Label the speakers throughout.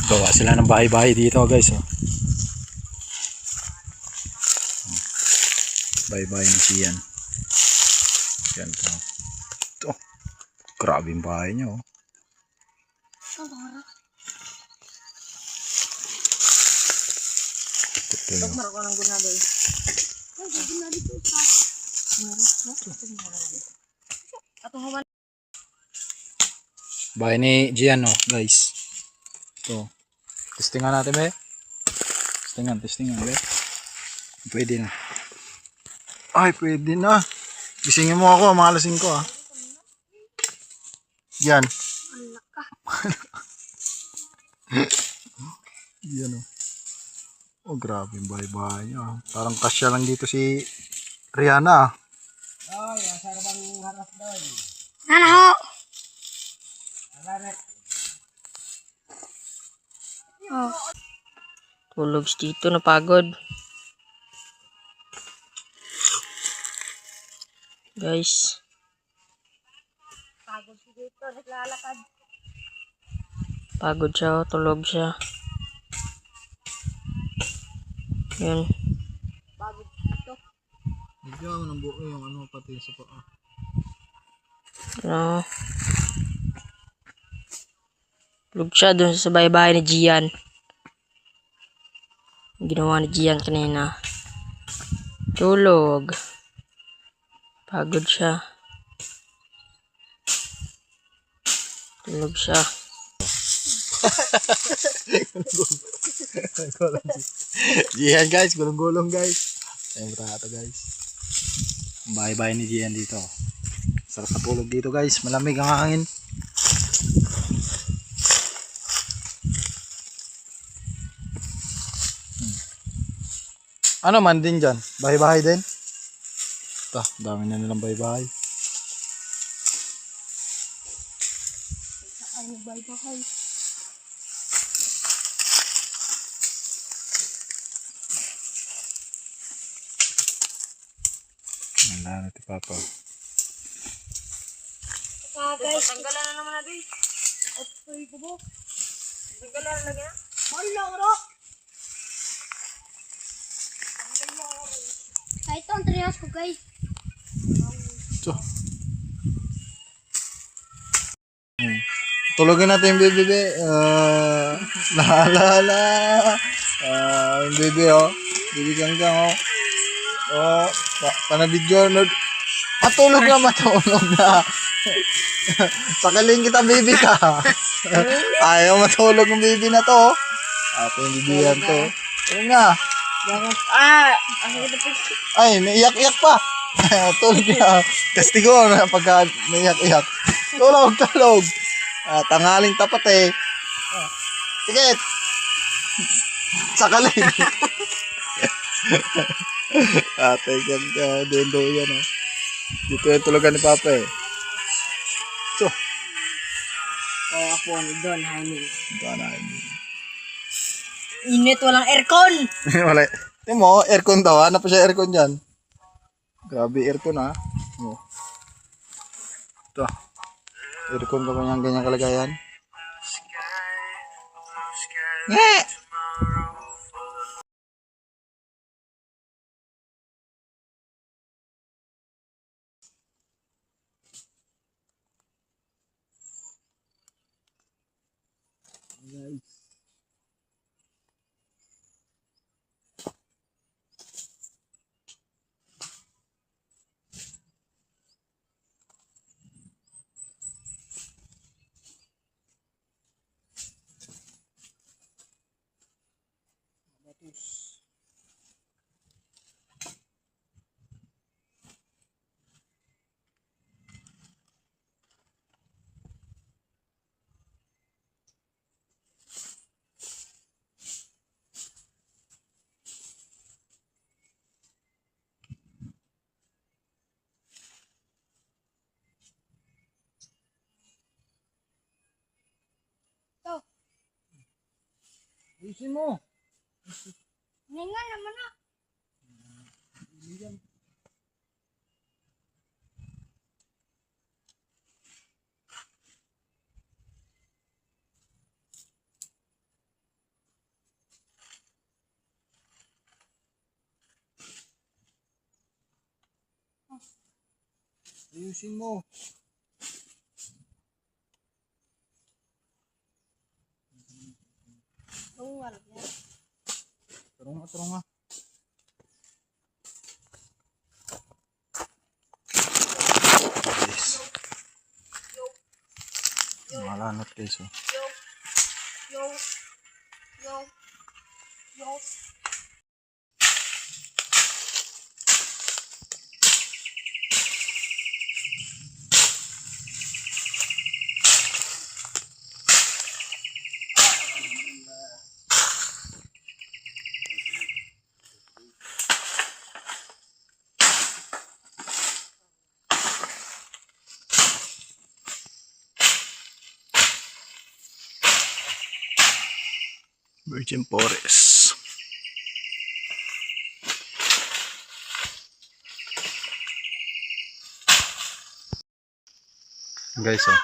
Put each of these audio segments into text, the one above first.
Speaker 1: Gawa sila ng bahay-bahay dito guys. Oh. Bahay-bahay ni Sian. Yan po. Ito. Grabe yung bahay niya. Oh. Bahay ni Gian, oh, guys. Ito. Testingan natin, be. Testingan, be. Pwede na. Ay, pwede na. Gisingin mo ako, mga alas 5, ah. Yan. Yan, oh. Oh, grabe yung bahay-bahay niya. Parang kasya lang dito si Rihanna.
Speaker 2: Oh, ya, sarabang harap doon.
Speaker 3: Nanaho! Oh. Tulog dito, napagod. Guys.
Speaker 4: Pagod si dito, naglalakad.
Speaker 3: Pagod siya, tulog siya. Yun.
Speaker 4: Pagod dito.
Speaker 1: Bigyan mo ng buo yung ano pati sa paa.
Speaker 3: Ano? Tulog siya dun sa bahay-bahay ni Gian. Ginawa ni Gian kanina. Tulog. Pagod siya. Tulog siya.
Speaker 1: Gian, guys, gulong-gulong, guys. Ayun ito, guys. Bahay-bahay ni Gian dito. Sarap na tulog dito, guys. Malamig ang hangin. Ano man din dyan? Bahay-bahay din? Ito, dami na nilang bahay-bahay.
Speaker 4: Ay, nagbahay-bahay.
Speaker 1: Wala na ti Papa.
Speaker 4: Guys, tanggalan na naman natin. At pwede ko mo. Tanggalan na lagi na. Wala ko ro. Kahit ito ang trios ko, guys.
Speaker 1: Ito. Tulogin natin yung baby, be. Yung baby, oh. Baby kang, oh. Oh, panabidyo, no. Matulog na. Sakaling kita, baby ka. Ayaw matulog ng baby na to. Ato yung bibihan to. Tulog na. Ay, naiyak-iyak pa. Tulog na. Kastigo na pagka naiyak-iyak. Tulog. Tangaling tapat eh. Tikit. Sakaling. Ate, ganda. Dendo yan, oh. Dito yung tulugan ni Papa, eh. So.
Speaker 3: Oh, ako doon, Jaime.
Speaker 4: Init, walang aircon.
Speaker 1: Wala. Tingnan mo, aircon daw, ha? Ano pa siya aircon dyan? Grabe aircon, ha? Oh. Ito. Aircon ka pa ganyan kalagayan. Yeah! Isin mo.
Speaker 4: Ningan naman na.
Speaker 1: Ayusin mo.
Speaker 4: Oo, wala yan.
Speaker 1: Tarong nga. Guys. Malanot guys oh.
Speaker 4: Yo. Yo. Yo. Yo.
Speaker 1: Virgin Forest. Guys oh.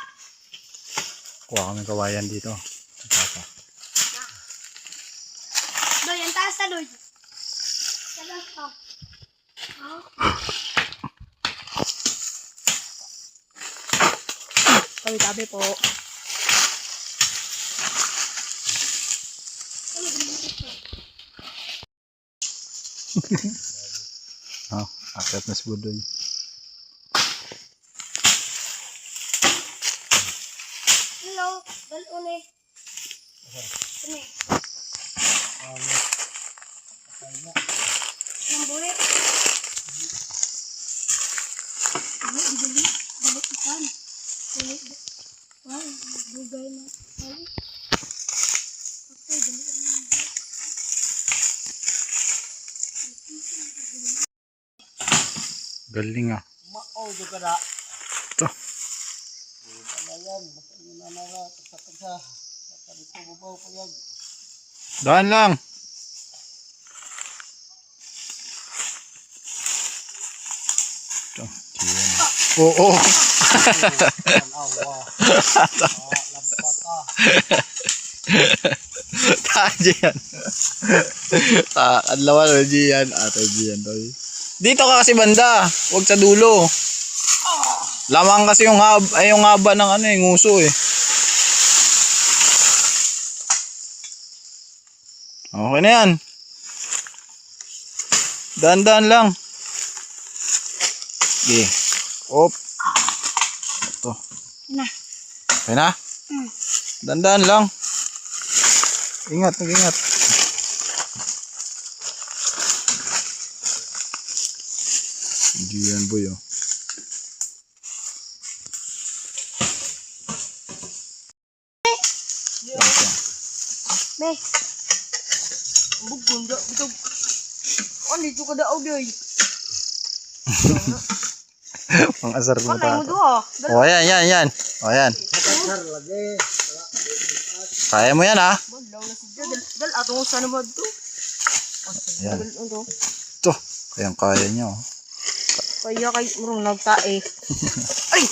Speaker 1: Kuha kami kawayan dito. Papa.
Speaker 4: Doy, ang taas na, Doy. Sa taas pa.
Speaker 3: Tabi-tabi po.
Speaker 1: Oh, akyat na si Budoy.
Speaker 4: Hello, dalune. Ini. Yang boleh. Ini dibeli, beli ikan. Beli. Wah, dugay na. Beli. Oke, beli.
Speaker 1: Galing ah.
Speaker 2: Mao juga da.
Speaker 1: Ito.
Speaker 2: Ayan, basta nyo na nara, tagsa-tagsa. Basta dito babaw pa yan.
Speaker 1: Daan lang. Ito. Oo.
Speaker 2: Awa. Lampa ka.
Speaker 1: Tajian. Adlawan na Gian. Tajian. Dito ka kasi banda. Huwag sa dulo. Lamang kasi yung haba ng ano eh, nguso eh. Okay na yan. Dahan-dahan lang. Okay. Op. Ito.
Speaker 4: Na.
Speaker 1: Okay na? Dahan-dahan lang. Ingat, mag-ingat. Diyan boy oh.
Speaker 4: Be. Bugun dak betul. On dito ka daw, Doy.
Speaker 1: Pang-asar ko
Speaker 4: Ano mo
Speaker 1: mata.
Speaker 4: doa?
Speaker 1: Oh, yan. Oh, yan.
Speaker 2: Sar lagi.
Speaker 1: Kaya mo yan ah.
Speaker 4: Balaw na si Dal atong sana ba to?
Speaker 1: Yan.
Speaker 4: Ano?
Speaker 1: Ito. Kaya niya oh.
Speaker 4: Kaya kay murong nagtae. Ay!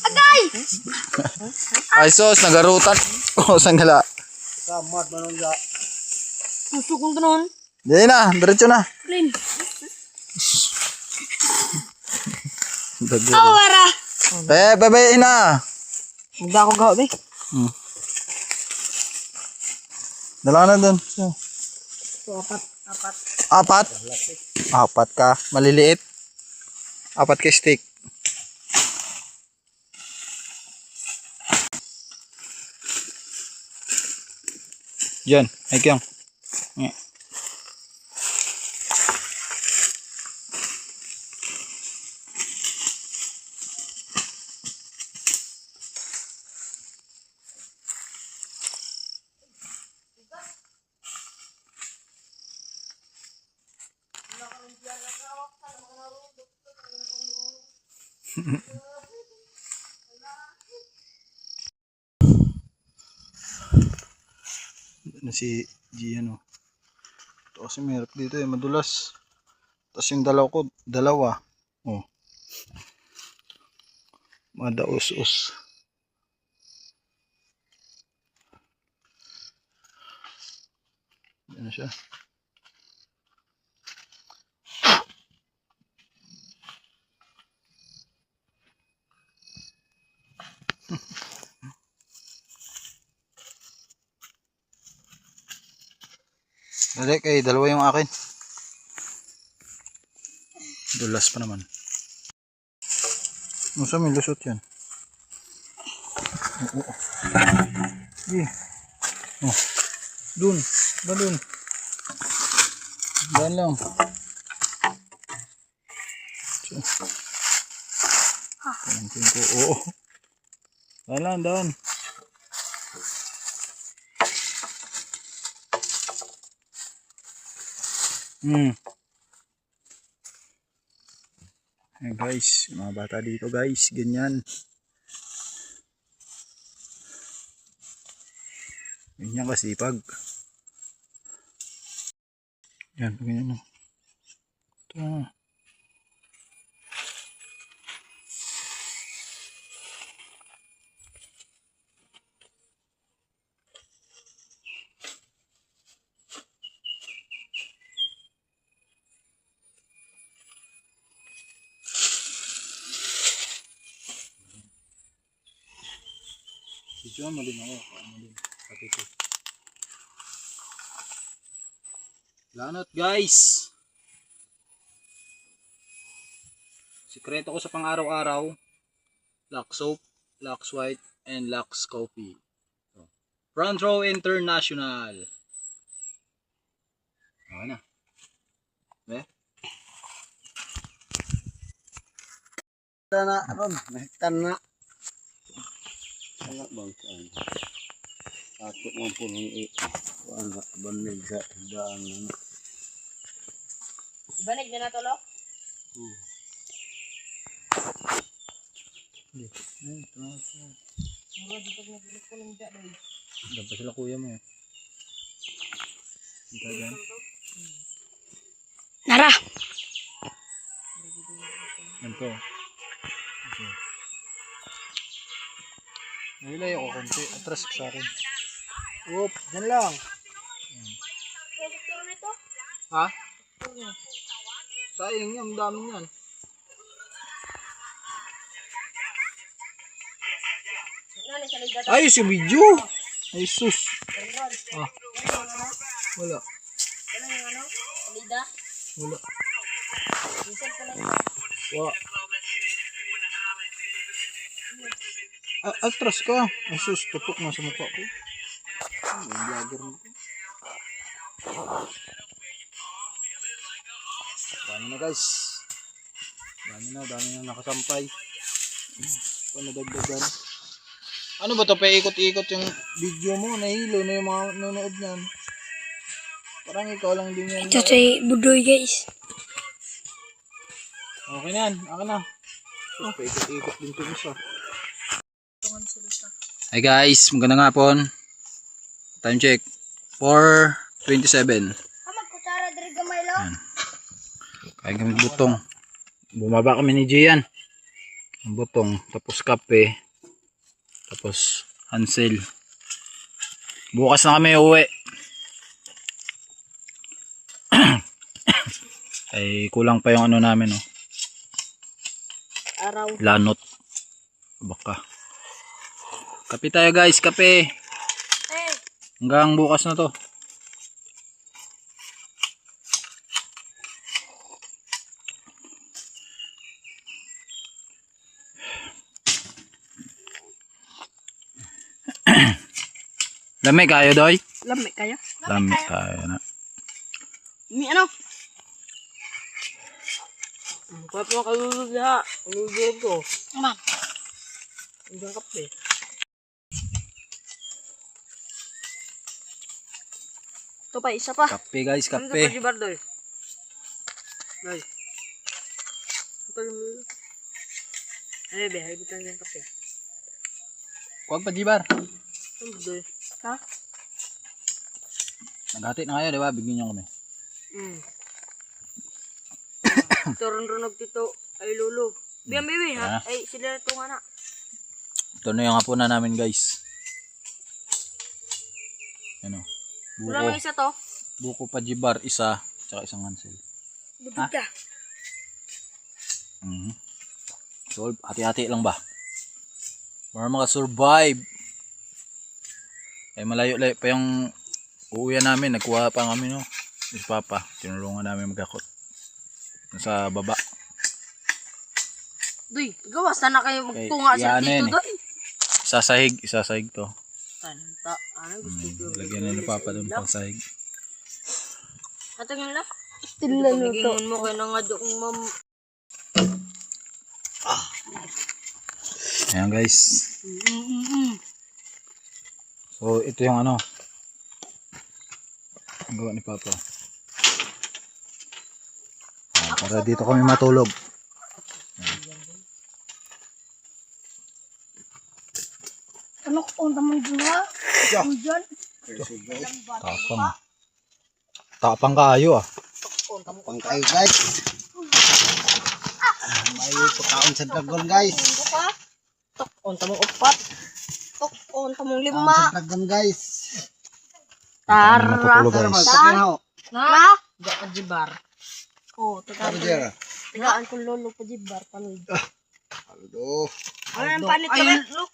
Speaker 4: Agay!
Speaker 1: Ay sos, nagarutan. Oh, sanggala.
Speaker 2: Samad manon da.
Speaker 4: Susuk kong tanon.
Speaker 1: Diyan na, diretso na.
Speaker 4: Clean.
Speaker 1: Dagdag.
Speaker 4: Awara.
Speaker 1: Babayin na.
Speaker 4: Magda ko gaw, be.
Speaker 1: Dala na doon.
Speaker 4: So, apat.
Speaker 1: Apat? Apat ka. Maliliit. Apat ka stick. Diyan. Ay kiyang. Na si Gian oh. Ito kasi meron dito eh, madulas. Tapos yung dalawa. Oh. Madaus-us. Yan na siya. Dali kay dalawa yung akin. Dulas pa naman. Masa may lusot yan? Oo. Sige. Oh. Dun. Ba dun? Daan lang. Tingin ko. Oo. Daan lang, daan. Ayan guys, mga bata dito guys, ganyan. Ganyan kasipag. Yan, ganyan na. Ito na. Video mo din ako. Ano din? Pati ito. Lanot guys. Sikreto ko sa pang-araw-araw. Lux soap, Lux white, and Lux coffee. So, Front Row International. Okay na. Be?
Speaker 2: Na, Ron. Nahitan na. Wala bang kaan? Takot mo po ng wala banig sa daan na.
Speaker 3: Banig na nato, Lok?
Speaker 1: Dapat sila kuya mo eh. Hinta dyan.
Speaker 3: Nara!
Speaker 1: Yan po. Okay. Nahilay ako konti. Atras ka sa akin. Oop, dyan lang. Ha? Sayang yan, ang dami yan. Ay, si video. Ay, sus. Ah. Wala. Wala. Wala. Atras ka. Ay, sus. Tupok na sa mukha ko. Ay, vlogger mo ko. Dami na guys. Dami na nakasampay. Ito nadagdagan. Ano ba to? Paikot-ikot yung video mo. Nahilo na yung mga nanonood niyan. Parang ikaw lang din yan.
Speaker 3: Ito say budoy guys.
Speaker 1: Okay na yan. Akin na. So, paikot-ikot din ito isa. Hi guys. Magandang hapon. Time check. 4:27.
Speaker 4: Magkutsara diri gamay lo.
Speaker 1: Kain kami butong. Bumaba kami ni Gian. Ang butong. Tapos kape. Tapos Hansel. Bukas na kami uwi. Ay kulang pa yung ano namin oh.
Speaker 3: Araw.
Speaker 1: Lanot. Baka. Kape tayo guys, kape.
Speaker 4: Hey,
Speaker 1: Hanggang bukas na to. Lamig kayo doy?
Speaker 3: Lamig kayo?
Speaker 1: Lamig kayo na.
Speaker 3: Mi ano? Kuha po kalulog ha. Kalulog ko. Ma'am. Hanggang kape. Ito pa, isa pa.
Speaker 1: Kape guys,
Speaker 3: Ano ito pa,
Speaker 1: kape.
Speaker 3: Jibar doy? Doy. Ito yung... Ay, be, habitan yung kape.
Speaker 1: Huwag pa Jibar.
Speaker 3: Ano doy? Ha?
Speaker 1: Naghati na kayo, di ba? Bigyan niyo kami.
Speaker 3: Ito ron-ronog tito. Ay, lolo. Biyang bibi ha? Ay, sila ito nga na.
Speaker 1: Ito na yung hapunan namin guys. Ano?
Speaker 3: Wala
Speaker 1: Buko.
Speaker 3: may isa to.
Speaker 1: Buko pa Jibar, isa. Tsaka isang Hansel.
Speaker 3: Budod ka.
Speaker 1: So, hati-hati lang ba? Para makasurvive. Ay malayo-layo pa yung uuwian namin. Nagkuha pa kami no. Si Papa, tinulungan namin magakot. Sa baba.
Speaker 3: Doy, gawas na kayo
Speaker 1: Okay,
Speaker 3: magtunga siya
Speaker 1: yan
Speaker 3: dito,
Speaker 1: eh.
Speaker 3: doy.
Speaker 1: Isasahig to.
Speaker 3: Ano gusto ko?
Speaker 1: Lagyan na ni Papa doon pang sahig.
Speaker 3: Atang nila.
Speaker 4: Tilan mo to.
Speaker 3: Pagiging mo kayo na nga doon, ma'am.
Speaker 1: Ayan guys. So ito yung ano. Ang gawa ni Papa. Para dito kami matulog.
Speaker 4: Ano ko naman dyan? Diyan.
Speaker 1: Tapang. Tapang kaayo ah.
Speaker 2: Pang kayo guys. May pagkaon sa dragon guys.
Speaker 3: On tamong upat.
Speaker 4: On tamong
Speaker 2: Pagkaon
Speaker 4: lima.
Speaker 2: sa dragon guys.
Speaker 1: Kami matutulog guys.
Speaker 2: Pagkaon.
Speaker 4: Na?
Speaker 3: Diya ka jibar.
Speaker 4: Oh,
Speaker 2: Ano dyan?
Speaker 4: tagaan ko lolo ko jibar panoy.
Speaker 2: Aldo.
Speaker 4: Ano yung panit ka
Speaker 3: Ayun.
Speaker 4: ba?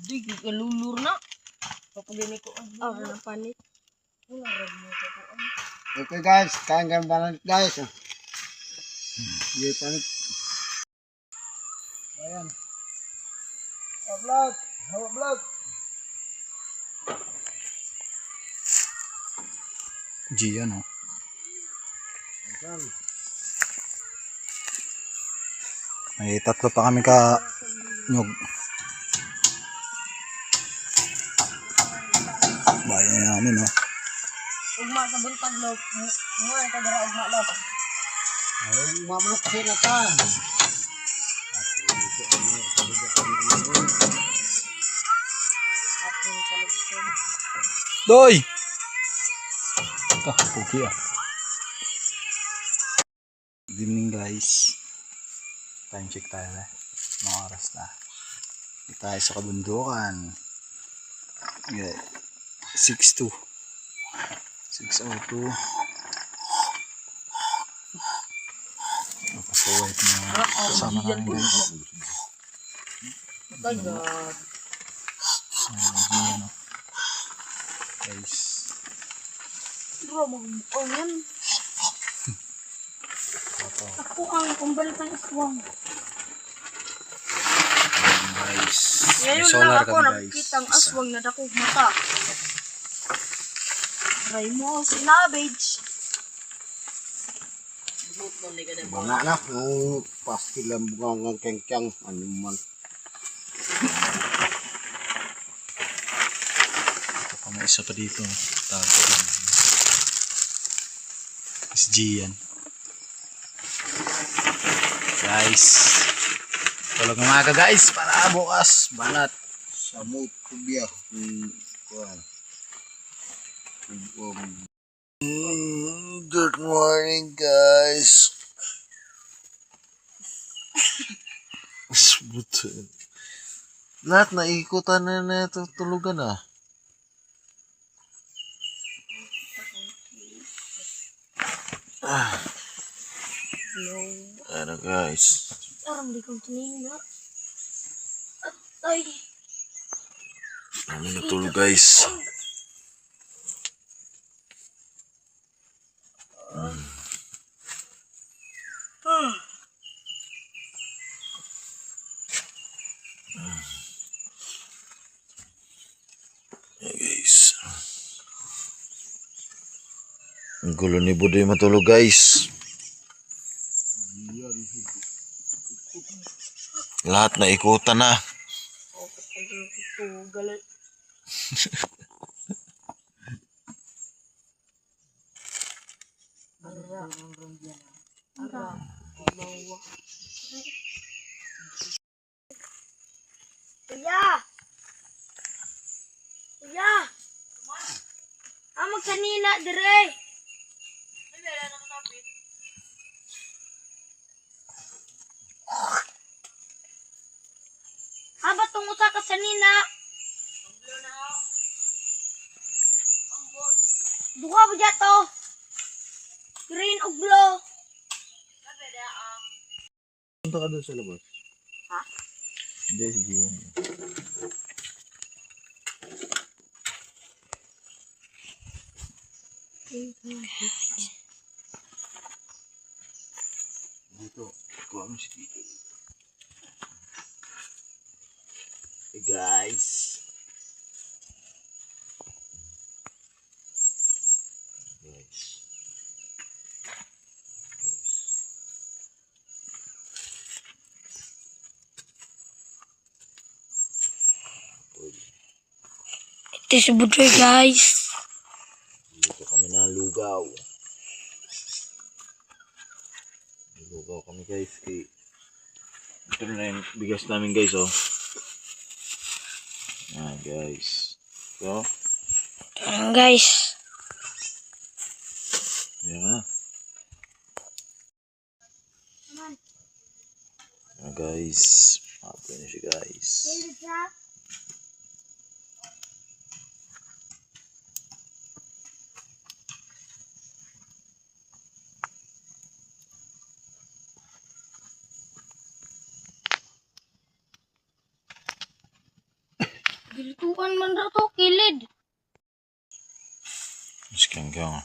Speaker 3: Di, kalulur na. Papagini ko.
Speaker 4: Oh, ano yung panit?
Speaker 2: Okay guys, kain kan banget guys. Iya panik. Ayan. Vlog, vlog.
Speaker 1: Gian oh. May tatlo pa kami ka nyug. Bayan namin oh.
Speaker 3: Ugma sa buntag lo. Mo ito dara ugma lo.
Speaker 2: Ayun, mamak sila ta.
Speaker 1: Doy! Puki ah. Good evening guys. Time check tayo na. Mga oras na. Dito tayo sa kabundukan. Okay. 6:02. 6:02. Napasuwait na kasama namin guys.
Speaker 3: Kaya.
Speaker 1: Ano. Guys.
Speaker 4: Bro, mag-on yan. Ako ang kumbal ng iswang.
Speaker 1: Guys. May
Speaker 4: Ngayon
Speaker 1: solar
Speaker 4: lang ako
Speaker 1: kami guys.
Speaker 4: nakikita ang aswang na dakong mata. Try mo, sinabage.
Speaker 2: Mga na, ang pastilan bunga ng kengkyang. Ano man.
Speaker 1: Ito pa may isa pa dito. Tago. Is Gian. Guys. Tulog ng umaga guys. Para bukas. Banat.
Speaker 2: Samut kubya. Kuhan. Good morning guys. Buto. Lahat na ikutan na ito tulugan ah. Ano guys.
Speaker 4: Parang di kong tinina. Ay,
Speaker 2: Ano natulog guys. Guys. Ang gulo ni Budoy matulog guys. Lahat na ikutan na.
Speaker 4: ito, galit. Kuya! Kuya! Amag kanina, dire! Habat tong usa ka sanina. Duha ba to? Green ug blue.
Speaker 2: Punta ka doon sa labas.
Speaker 4: Ha?
Speaker 1: Hindi si Gian. Dito. Kuha mo si Tito. Hey guys.
Speaker 4: Ito si Budoy, guys.
Speaker 1: Dito kami na lugaw. Lugaw kami guys. Ito na yung bigas namin guys oh. Yan guys. So.
Speaker 4: Ito lang, guys.
Speaker 1: Yan na. Yan guys. Mapo na siya guys.
Speaker 4: Dilituan man ra to, kilid.
Speaker 1: Sekian kau.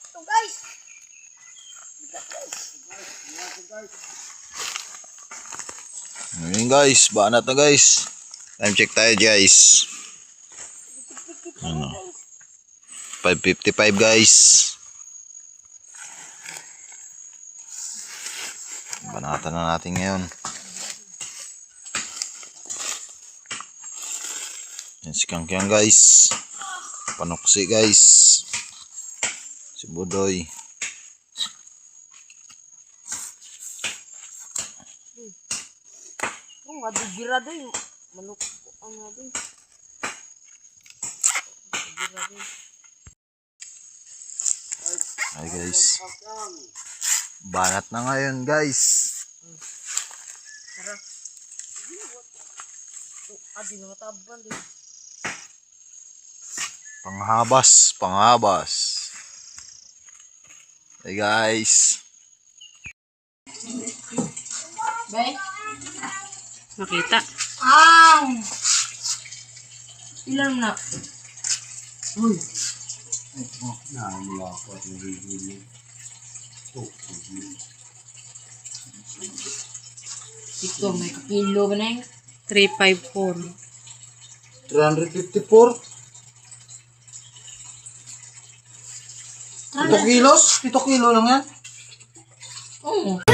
Speaker 4: Ito, guys.
Speaker 1: Ngayon guys, banat na guys. Time check tayo guys. Ano? 5:55 guys. Banatan na natin ngayon. Yan si Kangkyang guys. Panuksi guys. Si Budoy.
Speaker 3: Kung nga digira doy. Manok ko ang nga doy.
Speaker 1: Hi guys. Banat na ngayon guys.
Speaker 3: Tara. Adi na mataban doy.
Speaker 1: Panghabas, panghabas. Hey guys.
Speaker 3: Bay. Makita. Ilan na? Uy. Ito, may kakilo ba na yung? 354.
Speaker 2: 354? 7 kilos? 7 kilo lang yan?
Speaker 3: Oo.